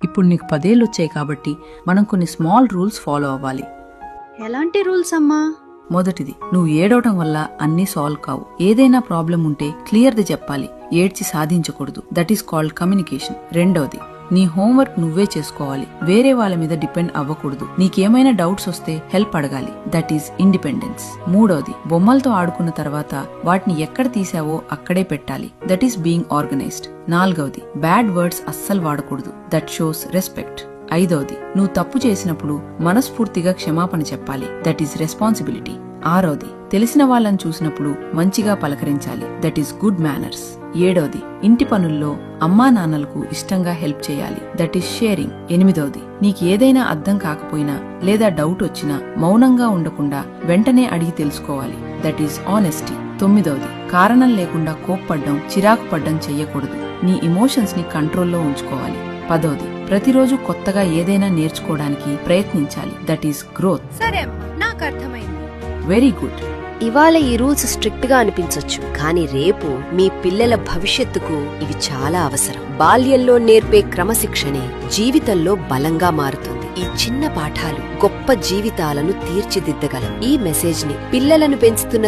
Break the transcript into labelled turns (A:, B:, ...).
A: ఇప్పుడు నీకు 10 ఏళ్ళు వచ్చాయి కాబట్టి మనం కొన్ని స్మాల్ రూల్స్ ఫాలో అవ్వాలి.
B: ఎలాంటి రూల్స్ అమ్మా?
A: మొదటిది, నువ్వు ఏడవటం వల్ల అన్నీ సాల్వ్ కావు. ఏదైనా ప్రాబ్లం ఉంటే క్లియర్ది చెప్పాలి, ఏడ్చి సాధించకూడదు. That is called communication. రెండవది, నీ హోంవర్క్ నువ్వే చేసుకోవాలి, వేరే వాళ్ళ మీద డిపెండ్ అవ్వకూడదు. నీకేమైనా డౌట్స్ వస్తే హెల్ప్ అడగాలి. That is independence. మూడవది, బొమ్మలతో ఆడుకున్న తర్వాత వాటిని ఎక్కడ తీసావో అక్కడే పెట్టాలి. That is being organised. నాలుగవది, బ్యాడ్ వర్డ్స్ అస్సలు వాడకూడదు. That shows respect. ఐదవది, నువ్వు తప్పు చేసినప్పుడు మనస్ఫూర్తిగా క్షమాపణ చెప్పాలి. That is responsibility. ఆరవది, తెలిసిన వాళ్ళని చూసినప్పుడు మంచిగా పలకరించాలి. That is good manners. ఏడవది, ఇంటి పనుల్లో అమ్మా నాన్నలకు ఇష్టంగా హెల్ప్ చేయాలి. That is sharing. ఎనిమిదవది, నీకు ఏదైనా అర్థం కాకపోయినా లేదా డౌట్ వచ్చినా మౌనంగా ఉండకుండా వెంటనే అడిగి తెలుసుకోవాలి. That is honesty. తొమ్మిదవది, కారణం లేకుండా కోప్పడ్డం, చిరాకు పడ్డం చెయ్యకూడదు. నీ ఎమోషన్స్ ని కంట్రోల్లో ఉంచుకోవాలి. పదవది, ప్రతిరోజు కొత్తగా ఏదైనా నేర్చుకోవడానికి ప్రయత్నించాలి. That is growth.
B: సరే అమ్మా, నాకు అర్థమైంది.
A: Very good.
C: ఇవాళ ఈ రూల్స్ స్ట్రిక్ట్ గా అనిపించొచ్చు, కానీ రేపు మీ పిల్లల భవిష్యత్తుకు ఇవి చాలా అవసరం. బాల్యంలో నేర్పే క్రమశిక్షణే జీవితంలో బలంగా మారుతుంది. ఈ చిన్న పాఠాలు గొప్ప జీవితాలను తీర్చిదిద్దగలవు. ఈ మెసేజ్ ని పిల్లలను పెంచుతున్న